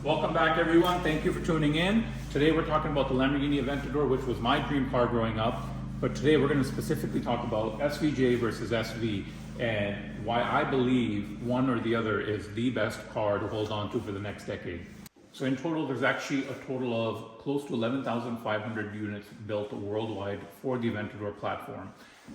Welcome back, everyone. Thank you for tuning in. Today we're talking about the Lamborghini Aventador, which was my dream car growing up. But today we're going to specifically talk about SVJ versus SV and why I believe one or the other is the best car to hold on to for the next decade. So in total, there's actually a total of close to 11,500 units built worldwide for the Aventador platform.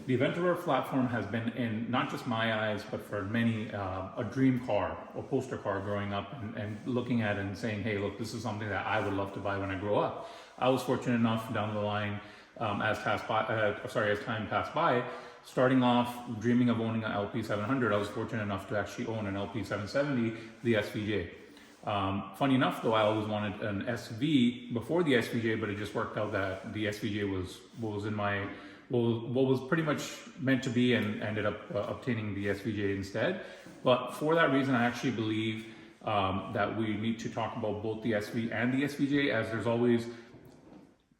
The Aventador platform has been, in not just my eyes, but for many, a dream car, a poster car growing up and looking at it and saying, hey, look, this is something that I would love to buy when I grow up. I was fortunate enough down the line, as time passed by, starting off dreaming of owning an LP700, I was fortunate enough to actually own an LP770, the SVJ. Funny enough, though, I always wanted an SV before the SVJ, but it just worked out that the SVJ was what was pretty much meant to be, and ended up obtaining the SVJ instead. But for that reason, I actually believe that we need to talk about both the SV and the SVJ, as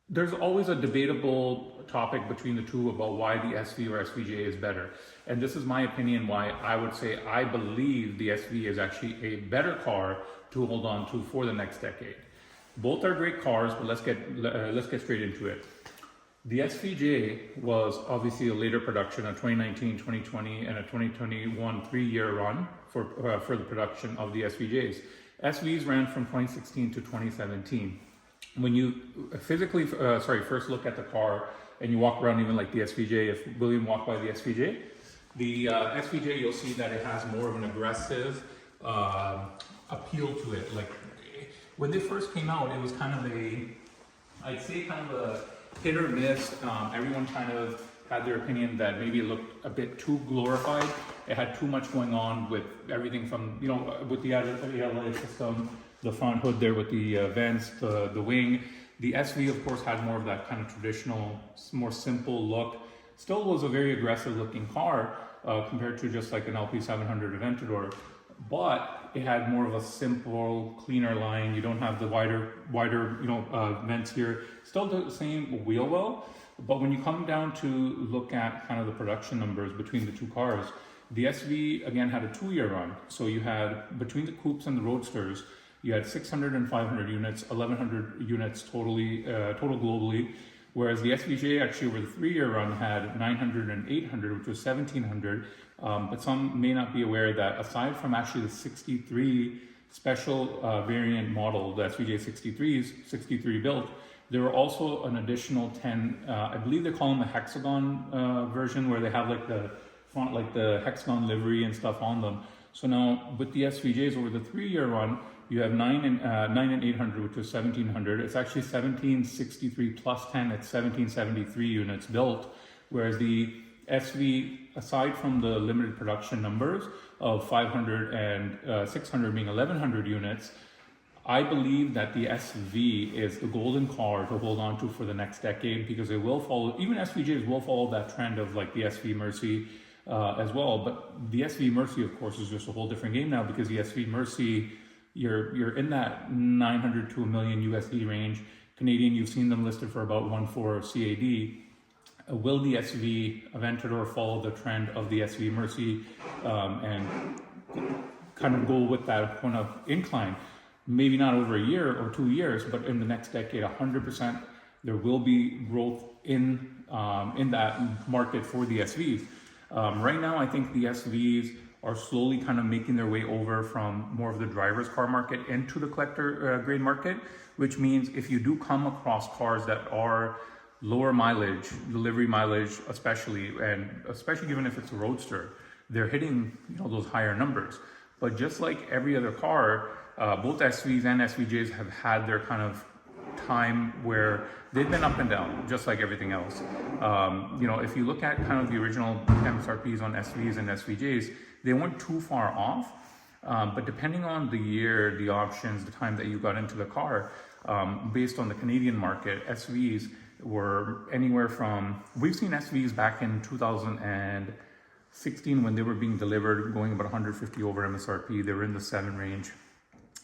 there's always a debatable topic between the two about why the SV or SVJ is better. And this is my opinion why I would say I believe the SV is actually a better car to hold on to for the next decade. Both are great cars, but let's get straight into it. The SVJ was obviously a later production, a 2019, 2020, and a 2021 three-year run for the production of the SVJs. SVs ran from 2016 to 2017. When you physically, first look at the car and you walk around, even like the SVJ, if William walked by the SVJ, SVJ, you'll see that it has more of an aggressive appeal to it. Like when they first came out, it was kind of a hit or miss. Everyone kind of had their opinion that maybe it looked a bit too glorified. It had too much going on with everything from, with the ELA system, the front hood there with the vents, the wing. The SV, of course, had more of that kind of traditional, more simple look. Still was a very aggressive looking car compared to just like an LP700 Aventador, but it had more of a simple, cleaner line. You don't have the wider vents here. Still the same wheel well, but when you come down to look at kind of the production numbers between the two cars, the SV again had a 2-year run. So you had, between the coupes and the roadsters, you had 600 and 500 units, 1,100 units total globally, whereas the SVJ actually over the 3-year run had 900 and 800, which was 1,700. But some may not be aware that aside from actually the 63 special variant model, the SVJ 63 built, there were also an additional 10, I believe they call them the hexagon version, where they have like the front, like the hexagon livery and stuff on them. So now with the SVJs over the 3-year run, you have 9 and 800, which was 1,700. It's actually 1,763 plus 10, it's 1,773 units built, whereas the SV, aside from the limited production numbers of 500 and 600 being 1,100 units, I believe that the SV is the golden car to hold on to for the next decade, because it will follow, even SVJs will follow that trend of like the SV Mercy as well. But the SV Mercy, of course, is just a whole different game now, because the SV Mercy, you're in that 900 to $1 million USD range. Canadian, you've seen them listed for about 1.4 CAD. Will the SV Aventador follow the trend of the SV Mercy and kind of go with that kind of incline? Maybe not over a year or 2 years, but in the next decade, 100%, there will be growth in that market for the SVs. Right now, I think the SVs are slowly kind of making their way over from more of the driver's car market into the collector grade market, which means if you do come across cars that are lower mileage, delivery mileage especially, and especially given if it's a roadster, they're hitting those higher numbers. But just like every other car, both SVs and SVJs have had their kind of time where they've been up and down, just like everything else. If you look at kind of the original MSRPs on SVs and SVJs, they weren't too far off, but depending on the year, the options, the time that you got into the car, based on the Canadian market, SVs were anywhere from, we've seen SVs back in 2016 when they were being delivered, going about 150 over MSRP, they were in the 7 range.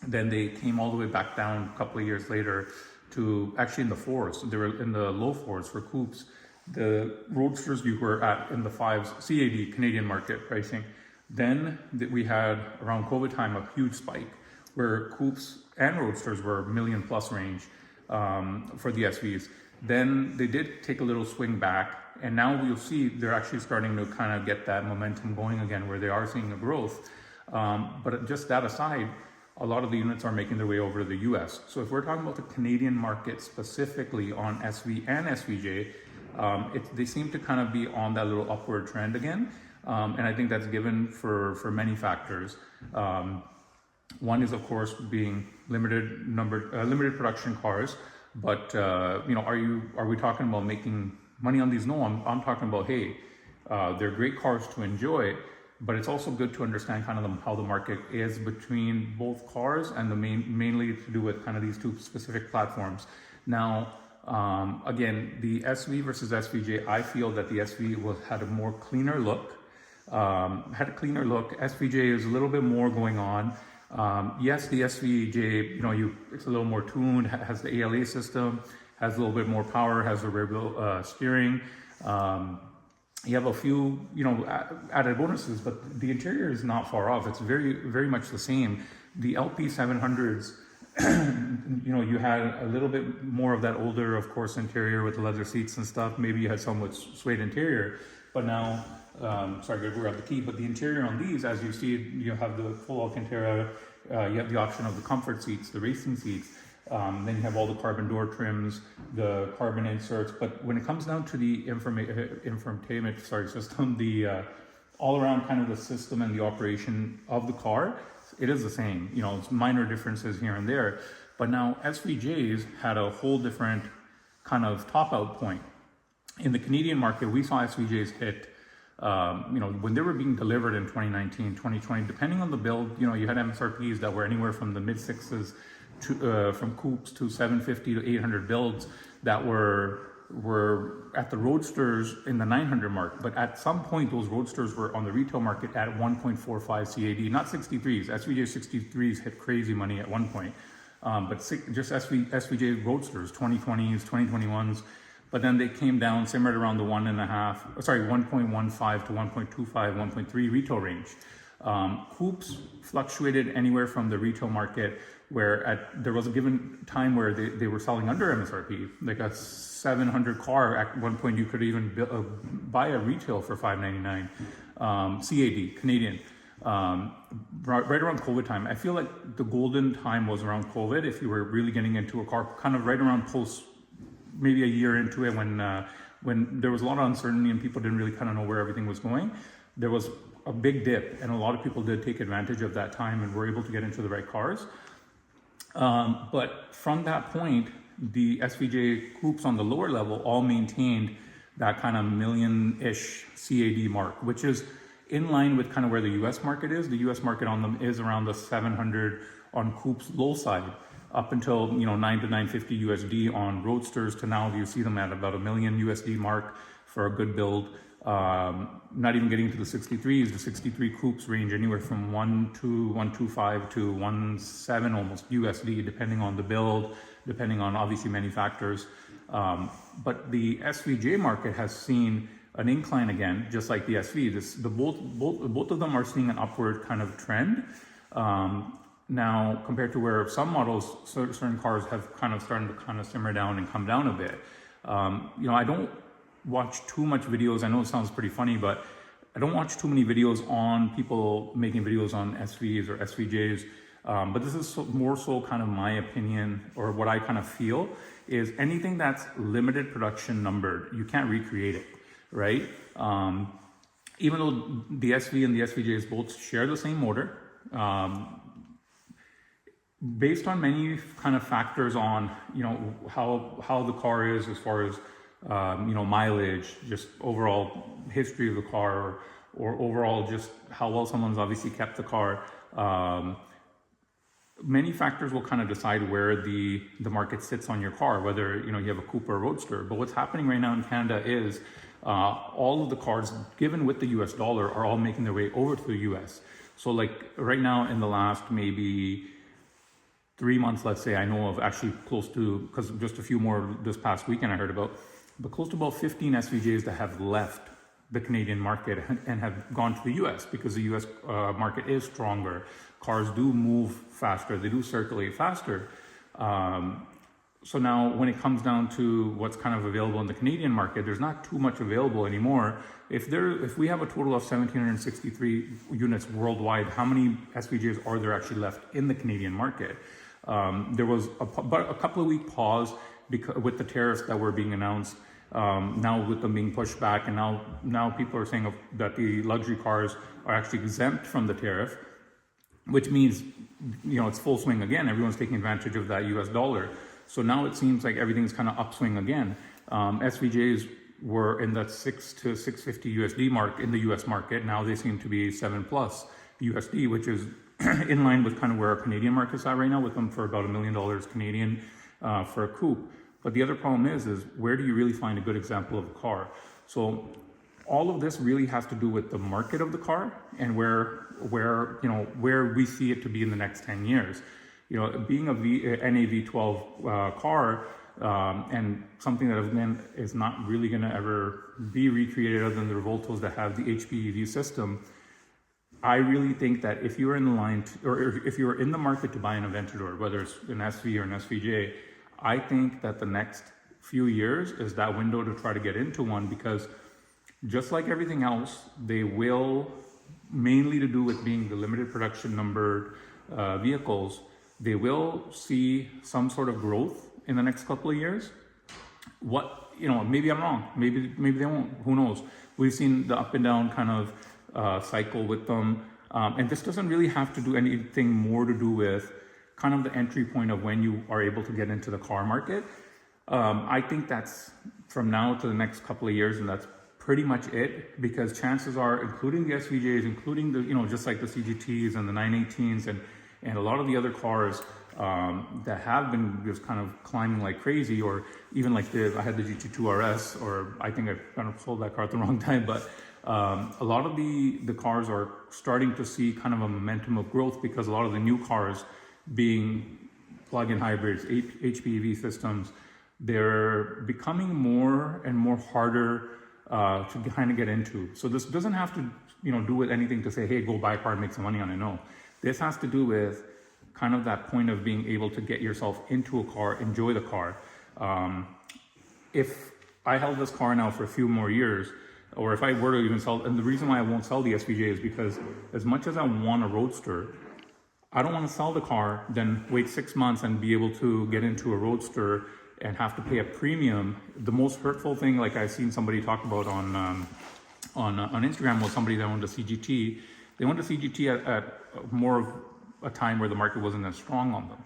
Then they came all the way back down a couple of years later to actually in the 4s. They were in the low 4s for coupes. The roadsters you were at in the 5s, CAD, Canadian market pricing. Then we had around COVID time a huge spike where coupes and Roadsters were million plus range for the SVs. Then they did take a little swing back, and now you'll see they're actually starting to kind of get that momentum going again, where they are seeing a growth. But just that aside, a lot of the units are making their way over to the US. So if we're talking about the Canadian market specifically on SV and SVJ, they seem to kind of be on that little upward trend again. And I think that's given for many factors. One is, of course, being limited production cars. But are we talking about making money on these? No, I'm talking about, hey, they're great cars to enjoy, but it's also good to understand kind of how the market is between both cars and mainly to do with kind of these two specific platforms. Now, again, the SV versus SVJ, I feel that the SV had a more cleaner look. SVJ is a little bit more going on. Yes, the SVJ, it's a little more tuned, has the ALA system, has a little bit more power, has the rear wheel steering. You have a few, added bonuses, but the interior is not far off. It's very, very much the same. The LP 700s, you had a little bit more of that older, of course, interior with the leather seats and stuff. Maybe you had some with suede interior, but now, sorry, I grabbed the key, but the interior on these, as you see, you have the full Alcantara, you have the option of the comfort seats, the racing seats, then you have all the carbon door trims, the carbon inserts, but when it comes down to the infotainment system, the all around kind of the system and the operation of the car, it is the same. It's minor differences here and there, but now SVJs had a whole different kind of top out point. In the Canadian market, we saw SVJs hit, when they were being delivered in 2019, 2020, depending on the build, you had MSRPs that were anywhere from the mid sixes to, from coupes to 750 to 800 builds that were at the Roadsters in the 900 mark. But at some point, those Roadsters were on the retail market at 1.45 CAD, not 63s. SVJ 63s hit crazy money at one point. But just SVJ Roadsters, 2020s, 2021s, but then they came down, simmered around the 1.5 to 1.25, 1.3 retail range. Coupes fluctuated anywhere from the retail market, where there was a given time where they were selling under MSRP. Like a 700 car at one point, you could even buy a retail for $599, CAD, Canadian. Right around COVID time. I feel like the golden time was around COVID, if you were really getting into a car, kind of right around post, maybe a year into it, when there was a lot of uncertainty and people didn't really kind of know where everything was going. There was a big dip, and a lot of people did take advantage of that time and were able to get into the right cars. But from that point, the SVJ coupes on the lower level all maintained that kind of million-ish CAD mark, which is in line with kind of where the US market is. The US market on them is around the 700 on coupes low side, up until 9 to 950 USD on Roadsters, to now you see them at about $1 million USD mark for a good build. Not even getting to the 63s. The 63 coupes range anywhere from 1.25 to 1.7 almost USD, depending on the build, depending on obviously many factors. But the SVJ market has seen an incline again, just like the SV. Both of them are seeing an upward kind of trend. Now, compared to where some models, certain cars have kind of started to kind of simmer down and come down a bit. I don't watch too much videos. I know it sounds pretty funny, but I don't watch too many videos on people making videos on SVs or SVJs. But this is more so kind of my opinion, or what I kind of feel is anything that's limited production numbered, you can't recreate it, right? Even though the SV and the SVJs both share the same motor, based on many kind of factors on, how the car is as far as, mileage, just overall history of the car, or overall just how well someone's obviously kept the car. Many factors will kind of decide where the market sits on your car, whether, you have a coupe or a roadster. But what's happening right now in Canada is all of the cars given with the US dollar are all making their way over to the US. So like right now in the last maybe 3 months, let's say, I know of actually close to, because just a few more this past weekend I heard about, but close to about 15 SVJs that have left the Canadian market and have gone to the US because the US market is stronger. Cars do move faster, they do circulate faster. So now when it comes down to what's kind of available in the Canadian market, there's not too much available anymore. If we have a total of 1,763 units worldwide, how many SVJs are there actually left in the Canadian market? There was a couple of week pause with the tariffs that were being announced. Now with them being pushed back, and now people are saying that the luxury cars are actually exempt from the tariff, which means, it's full swing again. Everyone's taking advantage of that US dollar. So now it seems like everything's kind of upswing again. SVJs were in that 6 to 650 USD mark in the US market. Now they seem to be 7+ USD, which is in line with kind of where our Canadian market's at right now, with them for about $1 million Canadian for a coupe. But the other problem is where do you really find a good example of a car? So all of this really has to do with the market of the car and where we see it to be in the next 10 years. Being a NAV12 car and something that again is not really going to ever be recreated other than the Revoltos that have the HPEV system. I really think that if you're in the line or if you're in the market to buy an Aventador, whether it's an SV or an SVJ, I think that the next few years is that window to try to get into one, because just like everything else, they will, mainly to do with being the limited production numbered vehicles, they will see some sort of growth in the next couple of years. Maybe I'm wrong. Maybe they won't. Who knows? We've seen the up and down kind of cycle with them. And this doesn't really have to do anything more to do with kind of the entry point of when you are able to get into the car market. I think that's from now to the next couple of years, and that's pretty much it, because chances are, including the SVJs, including the, just like the CGTs and the 918s and a lot of the other cars that have been just kind of climbing like crazy, or even like I had the GT2 RS, or I think I kind of sold that car at the wrong time, but a lot of the cars are starting to see kind of a momentum of growth, because a lot of the new cars being plug-in hybrids, HPEV systems, they're becoming more and more harder to kind of get into. So this doesn't have to, do with anything to say, hey, go buy a car and make some money on it. No, this has to do with kind of that point of being able to get yourself into a car, enjoy the car. If I held this car now for a few more years, or if I were to even sell, and the reason why I won't sell the SVJ is because as much as I want a Roadster, I don't want to sell the car, then wait 6 months and be able to get into a Roadster and have to pay a premium. The most hurtful thing, like I've seen somebody talk about on Instagram, was somebody that owned a CGT. They owned a CGT at more of a time where the market wasn't as strong on them.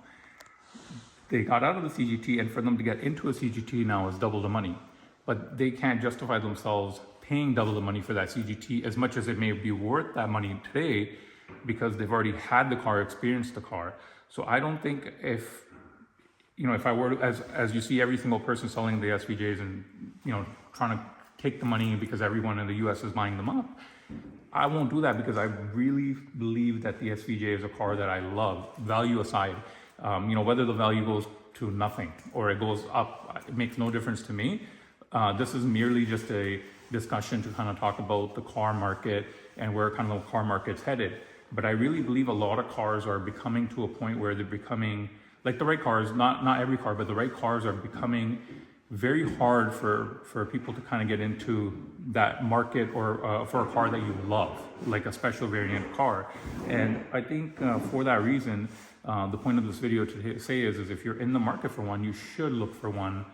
They got out of the CGT, and for them to get into a CGT now is double the money. But they can't justify themselves paying double the money for that CGT, as much as it may be worth that money today, because they've already had the car, experienced the car. So I don't think if I were to, as you see every single person selling the SVJs and, trying to take the money because everyone in the US is buying them up, I won't do that, because I really believe that the SVJ is a car that I love, value aside. Whether the value goes to nothing or it goes up, it makes no difference to me. This is merely just a discussion to kind of talk about the car market and where kind of the car market's headed. But I really believe a lot of cars are becoming to a point where they're becoming, like the right cars, not every car, but the right cars are becoming very hard for people to kind of get into that market, or for a car that you love, like a special variant car. And I think for that reason, the point of this video to say is if you're in the market for one, you should look for one.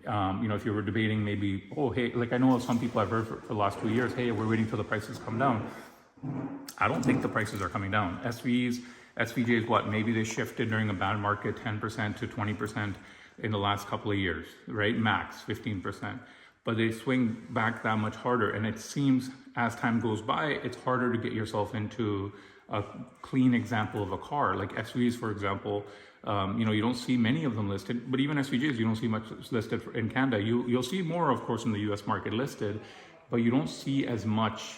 If you were debating maybe, hey, like I know some people I've heard for the last 2 years, hey, we're waiting till the prices come down. I don't think the prices are coming down. SVJs, maybe they shifted during a bad market 10% to 20% in the last couple of years, right? Max 15%. But they swing back that much harder. And it seems as time goes by, it's harder to get yourself into a clean example of a car. Like SVs, for example, you don't see many of them listed, but even SVJs, you don't see much listed in Canada. You'll see more, of course, in the US market listed, but you don't see as much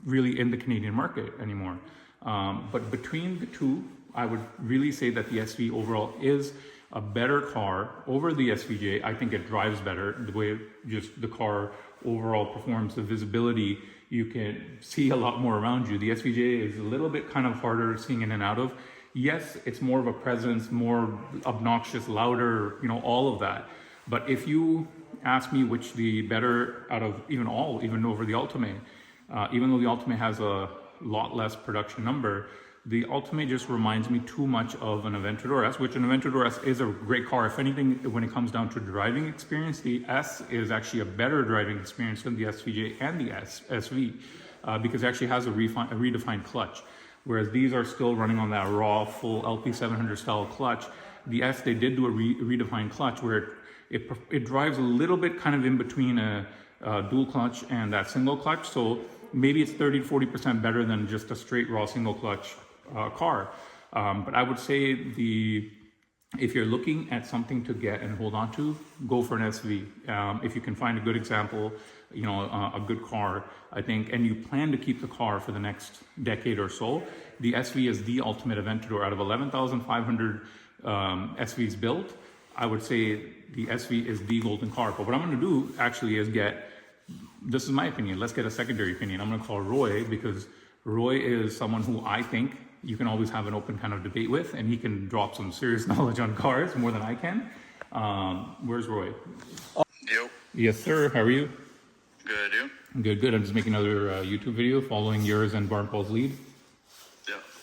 really in the Canadian market anymore. But between the two, I would really say that the SV overall is a better car over the SVJ. I think it drives better, the way just the car overall performance, the visibility, you can see a lot more around you. The SVJ is a little bit kind of harder seeing in and out of. Yes, it's more of a presence, more obnoxious, louder, all of that. But if you ask me which the better out of even over the Ultimate, even though the Ultimate has a lot less production number, the Ultimate just reminds me too much of an Aventador S, which an Aventador S is a great car. If anything, when it comes down to driving experience, the S is actually a better driving experience than the SVJ and the SV, because it actually has a redefined clutch. Whereas these are still running on that raw, full LP700 style clutch. The S, they did do a redefined clutch where it drives a little bit kind of in between a dual clutch and that single clutch. So maybe it's 30 to 40% better than just a straight raw single clutch car. But I would say if you're looking at something to get and hold on to, go for an SV. If you can find a good example, a good car, I think, and you plan to keep the car for the next decade or so, the SV is the ultimate Aventador. Out of 11,500 SVs built, I would say the SV is the golden car. But what I'm going to do actually is this is my opinion, let's get a secondary opinion. I'm going to call Roy, because Roy is someone who I think you can always have an open kind of debate with, and he can drop some serious knowledge on cars more than I can. Where's Roy? Yo. Yes, sir. How are you? Good, you? Good. I'm just making another YouTube video following yours and Barn Paul's lead.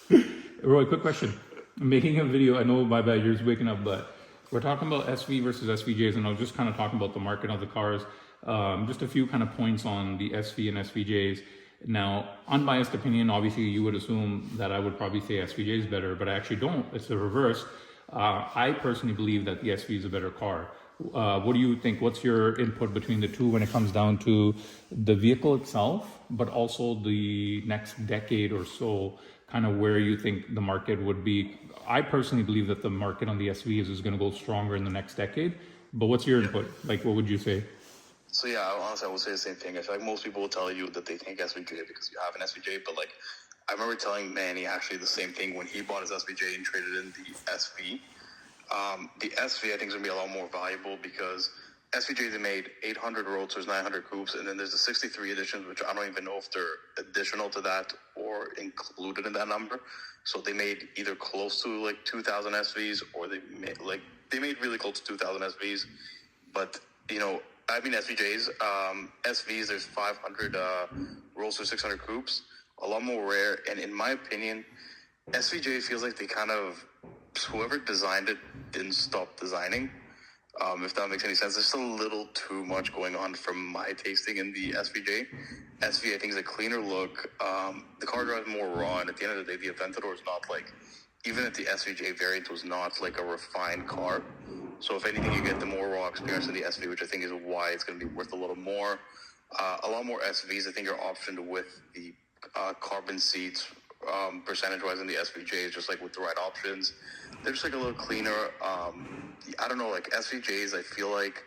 Yeah. Roy, quick question. I'm making a video, I know my bad, yours waking up, but we're talking about SV versus SVJs, and I was just kind of talking about the market of the cars. Just a few kind of points on the SV and SVJs. Now, unbiased opinion, obviously you would assume that I would probably say SVJ is better, but I actually don't. It's the reverse. I personally believe that the SV is a better car. What do you think? What's your input between the two when it comes down to the vehicle itself, but also the next decade or so, kind of where you think the market would be? I personally believe that the market on the SVs is going to go stronger in the next decade, but what's your input? Like, what would you say? So yeah, honestly, I would say the same thing. I feel like most people will tell you that they think SVJ because you have an SVJ, but like, I remember telling Manny actually the same thing when he bought his SVJ and traded in the SV. The SV I think is going to be a lot more valuable because SVJ, they made 800 Roadsters, 900 Coupes, and then there's the 63 editions, which I don't even know if they're additional to that or included in that number. So they made either close to like 2,000 SVs, or they made really close to 2,000 SVs. But SVJs, SVs, there's 500 Roadster, 600 Coupes, a lot more rare. And in my opinion, SVJ feels like they kind of, whoever designed it didn't stop designing. If that makes any sense. There's a little too much going on from my tasting in the SVJ. SV, I think, is a cleaner look. The car drives more raw, and at the end of the day, the Aventador is not like, even if the SVJ variant was not like a refined car. So if anything, you get the more raw experience in the SV, which I think is why it's going to be worth a little more. A lot more SVs, I think, are optioned with the carbon seats, percentage-wise in the SVJs, just like with the right options. They're just like a little cleaner. I don't know, like SVJs, I feel like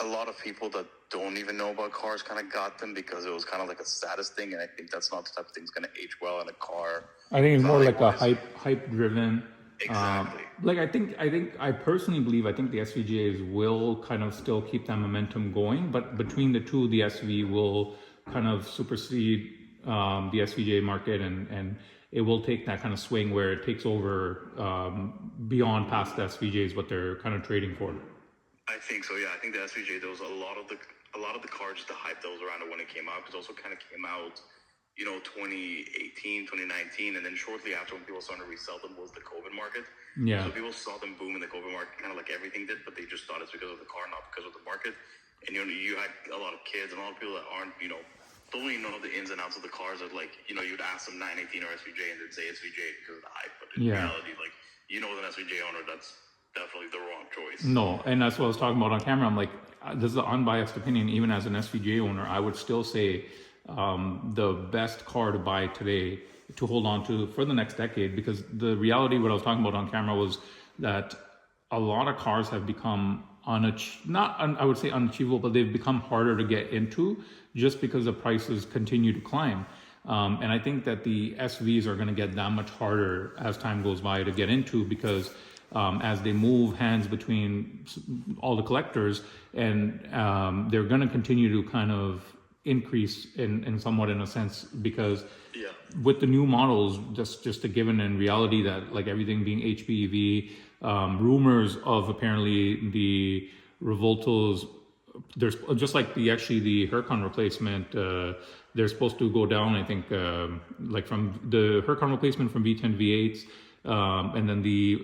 a lot of people that don't even know about cars kind of got them because it was kind of like a status thing, and I think that's not the type of thing that's going to age well in a car. I think it's more like a hype-driven. Exactly. I personally believe, I think the SVJs will kind of still keep that momentum going, but between the two, the SV will kind of supersede the SVJ market, and it will take that kind of swing where it takes over beyond past the SVJs, what they're kind of trading for. I think so, yeah. I think the SVJ, there was a lot of the cars, the hype that was around it when it came out, because it also kind of came out 2018, 2019, and then shortly after, when people started to resell them, was the COVID market. Yeah. So people saw them boom in the COVID market, kind of like everything did, but they just thought it's because of the car, not because of the market. And you had a lot of kids and a lot of people that aren't, don't really know the ins and outs of the cars. That like, you'd ask them 918 or SVJ, and they'd say SVJ because of the hype. But in reality, like, as an SVJ owner, that's definitely the wrong choice. No, and that's what I was talking about on camera. I'm like, this is an unbiased opinion. Even as an SVJ owner, I would still say the best car to buy today to hold on to for the next decade, because the reality, what I was talking about on camera, was that a lot of cars have become I would say unachievable, but they've become harder to get into just because the prices continue to climb. And I think that the SVs are going to get that much harder as time goes by to get into, because as they move hands between all the collectors, and they're going to continue to kind of increase in somewhat in a sense, because with the new models, just a given in reality that like everything being HPEV, rumors of apparently the Revoltos, there's just like the Huracan replacement, they're supposed to go down, I think, like from the Huracan replacement from V10 V8s, and then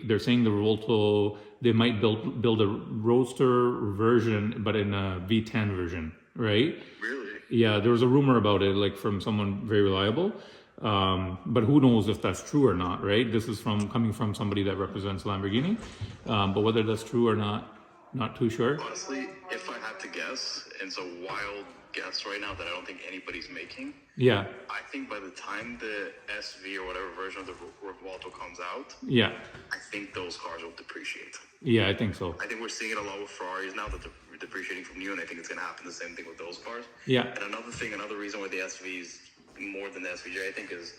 they're saying the Revolto, they might build a roadster version but in a V10 version, right? Really? Yeah, there was a rumor about it, like from someone very reliable, but who knows if that's true or not, right? This is coming from somebody that represents Lamborghini, but whether that's true or not too sure. Honestly, if I had to guess, and it's a wild guess right now that I don't think anybody's making. Yeah. I think by the time the SV or whatever version of the Revolto comes out, yeah, I think those cars will depreciate. Yeah, I think so. I think we're seeing it a lot with Ferraris now that they're depreciating from new, and I think it's going to happen the same thing with those cars. Yeah. And another reason why the SV is more than the SVJ, I think, is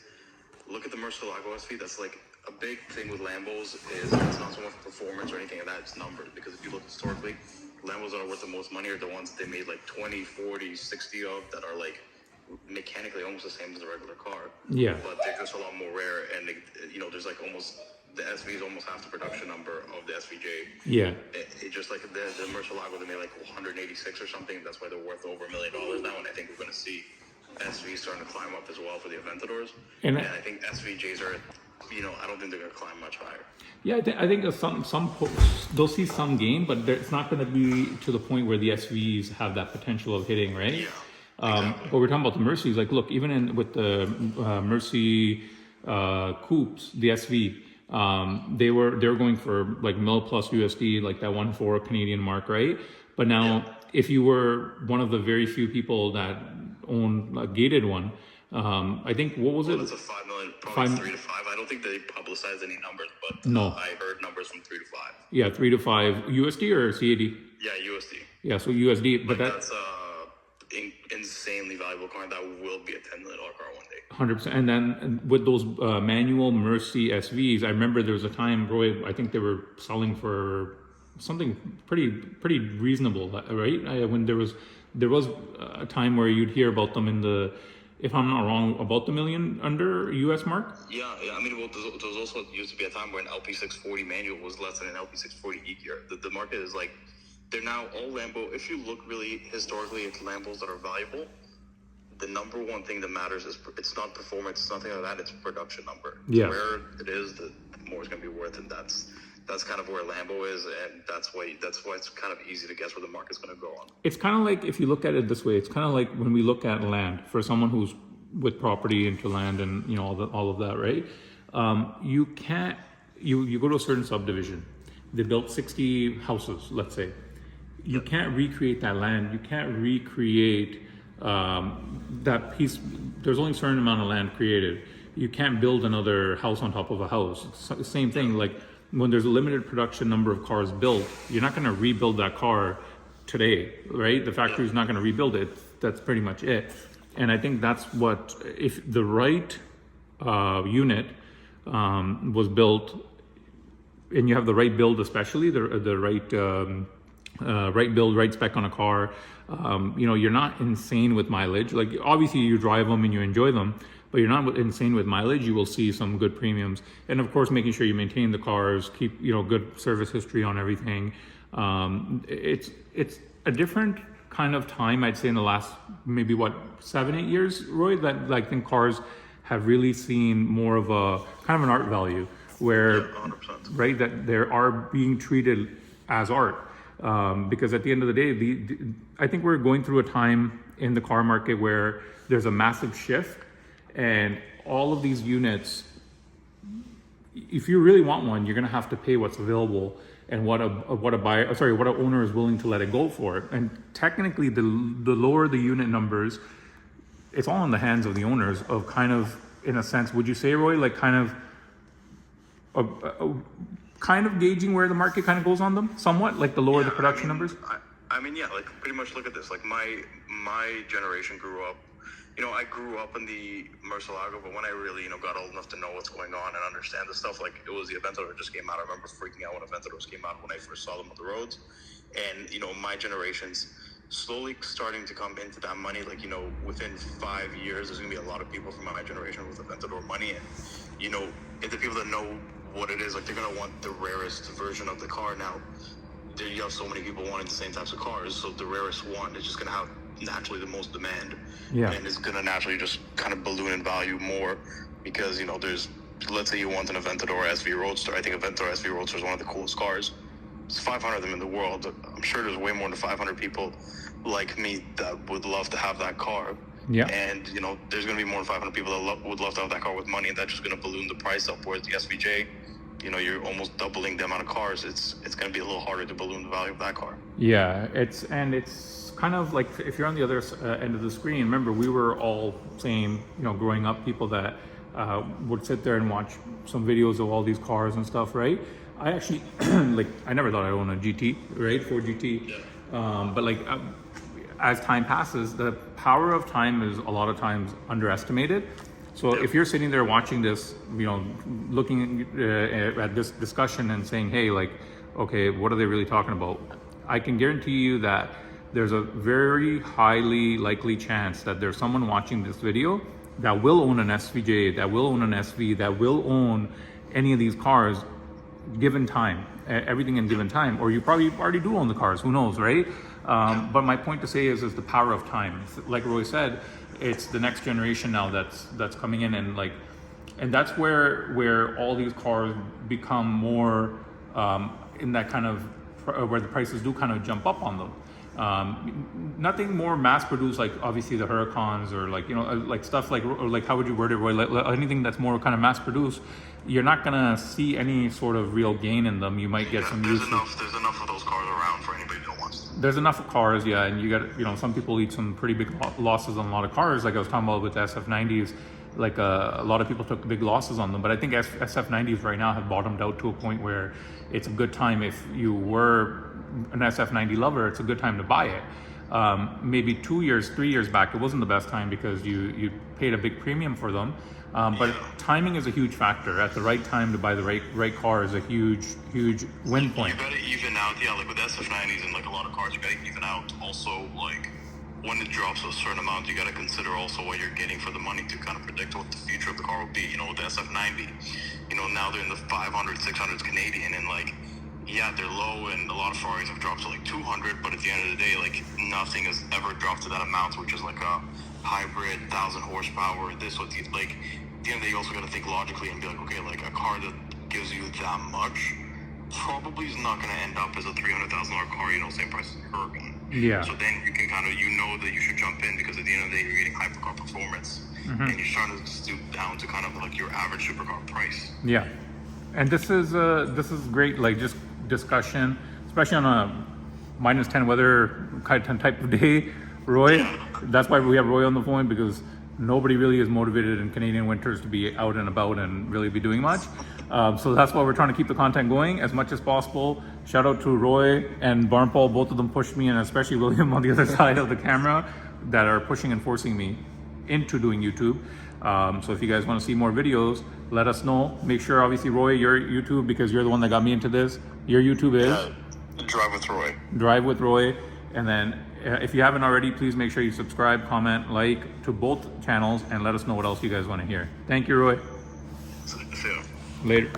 look at the Murcielago SV. That's like a big thing with Lambos is it's not so much performance or anything like that, it's numbers. Because if you look historically, Lambos that are worth the most money are the ones they made like 20, 40, 60 of that are like mechanically almost the same as a regular car. Yeah. But they're just a lot more rare, and there's like almost the SV is almost half the production number of the SVJ. Yeah. It just like the Murcielago, they made like 186 or something. That's why they're worth over $1 million now, and I think we're going to see SVs starting to climb up as well for the Aventadors. And I think SVJs are, I don't think they're going to climb much higher. Yeah, I think they'll see some gain, but it's not going to be to the point where the SVs have that potential of hitting, right? Yeah. Exactly. But we're talking about the Mercies. Like, look, even with the Mercy coupes, the SV, they were going for like mil plus USD, like that 1.4 Canadian mark, right? But now, if you were one of the very few people that own a gated one, I think what was it? It's a $5 million, probably 3 to 5. I don't think they publicized any numbers, but no, I heard numbers from 3 to 5. Yeah, 3 to 5 USD or CAD? Yeah, USD. Yeah, so USD, but that's insanely valuable car. That will be a $10 million car one day. 100%. And then with those manual Mercy SVs, I remember there was a time, Roy, I think they were selling for something pretty reasonable, right? When there was a time where you'd hear about them in the, if I'm not wrong, about the million under US mark. Yeah. I mean, well, there was also used to be a time where an LP640 manual was less than an LP640 E-Gear. The market is like, they're now all Lambo. If you look really historically at Lambos that are valuable, the number one thing that matters is it's not performance, it's nothing like that. It's production number. Yeah. Where it is, the more it's going to be worth, and that's kind of where Lambo is, and that's why it's kind of easy to guess where the market's going to go on. It's kind of like, if you look at it this way, it's kind of like when we look at land for someone who's with property into land and all of that, right? You can't you go to a certain subdivision, they built 60 houses, let's say. You can't recreate that land. You can't recreate that piece. There's only a certain amount of land created. You can't build another house on top of a house. Same thing, like when there's a limited production number of cars built, you're not going to rebuild that car today, right? The factory's not going to rebuild it. That's pretty much it. And I think that's what, if the right unit was built, and you have the right build, especially the right right build, right spec on a car, you're not insane with mileage. Like, obviously you drive them and you enjoy them, but you're not insane with mileage. You will see some good premiums, and of course making sure you maintain the cars, keep good service history on everything. It's a different kind of time, I'd say, in the last maybe 7-8 years, Roy, that I think cars have really seen more of a kind of an art value, where 100%. Right, that they are being treated as art. Because at the end of the day, I think we're going through a time in the car market where there's a massive shift, and all of these units, if you really want one, you're going to have to pay what's available and what an owner is willing to let it go for. And technically, the lower the unit numbers, it's all in the hands of the owners of kind of, in a sense, would you say, Roy, like kind of gauging where the market kind of goes on them somewhat, like the lower the production numbers? I mean, yeah, like pretty much look at this. Like my generation grew up I grew up in the Murcielago, but when I really, got old enough to know what's going on and understand the stuff, like, it was the Aventador that just came out. I remember freaking out when Aventadors came out when I first saw them on the roads. And, my generation's slowly starting to come into that money. Like, within 5 years, there's going to be a lot of people from my generation with Aventador money. And, if the people that know what it is, like, they're going to want the rarest version of the car. Now, you have so many people wanting the same types of cars, so the rarest one is just going to have naturally the most demand, and it's going to naturally just kind of balloon in value more because there's, let's say you want an Aventador SV Roadster. I think Aventador SV Roadster is one of the coolest cars. There's 500 of them in the world. I'm sure there's way more than 500 people like me that would love to have that car. And there's going to be more than 500 people that would love to have that car with money, and that's just going to balloon the price up. Whereas the SVJ, you're almost doubling the amount of cars. It's going to be a little harder to balloon the value of that car. Yeah, it's kind of like, if you're on the other end of the screen, remember we were all saying, growing up, people that would sit there and watch some videos of all these cars and stuff, right? I actually, I never thought I'd own a GT, right? Ford GT. But as time passes, the power of time is a lot of times underestimated. So if you're sitting there watching this, looking at this discussion and saying, hey, okay, what are they really talking about? I can guarantee you that there's a very highly likely chance that there's someone watching this video that will own an SVJ, that will own an SV, that will own any of these cars given time, everything in given time, or you probably already do own the cars, who knows, right? But my point to say is the power of time. Like Roy said, it's the next generation now that's coming in, and that's where all these cars become more in that kind of where the prices do kind of jump up on them. Nothing more mass produced, like obviously the Huracans or stuff like how would you word it, Roy? Anything that's more kind of mass produced, you're not gonna see any sort of real gain in them. You might get some use. There's enough of those cars around for anybody that wants them. There's enough of cars, yeah, and you got some people eat some pretty big losses on a lot of cars. Like I was talking about with the SF90s, a lot of people took big losses on them. But I think SF90s right now have bottomed out to a point where it's a good time. If you were an SF90 lover, it's a good time to buy it. Maybe 2 years, 3 years back, it wasn't the best time because you paid a big premium for them. But timing is a huge factor. At the right time to buy the right car is a huge win point. You gotta even out, with SF90s and a lot of cars, you gotta even out. Also, when it drops a certain amount, you gotta consider also what you're getting for the money to kind of predict what the future of the car will be. With the SF90, now they're in the 500, 600s Canadian, and they're low, and a lot of Ferraris have dropped to 200, but at the end of the day, nothing has ever dropped to that amount, which is a hybrid 1,000 horsepower. This what at the end of the day, you also got to think logically and be okay, a car that gives you that much probably is not going to end up as a $300,000 car, same price as a Huracan. Yeah. So then you can kind of, that you should jump in, because at the end of the day, you're getting hypercar performance, and you're starting to stoop down to kind of your average supercar price. Yeah. And this is great, just discussion, especially on a -10 weather type of day, Roy. That's why we have Roy on the phone, because nobody really is motivated in Canadian winters to be out and about and really be doing much. So that's why we're trying to keep the content going as much as possible. Shout out to Roy and Barn Paul, both of them pushed me, and especially William on the other side of the camera, that are pushing and forcing me into doing YouTube. So if you guys want to see more videos, let us know. Make sure, obviously, Roy, your YouTube, because you're the one that got me into this, your YouTube is Drive with Roy. Drive with Roy. And then if you haven't already, please make sure you subscribe, comment, like to both channels, and let us know what else you guys want to hear. Thank you, Roy. See ya. Later.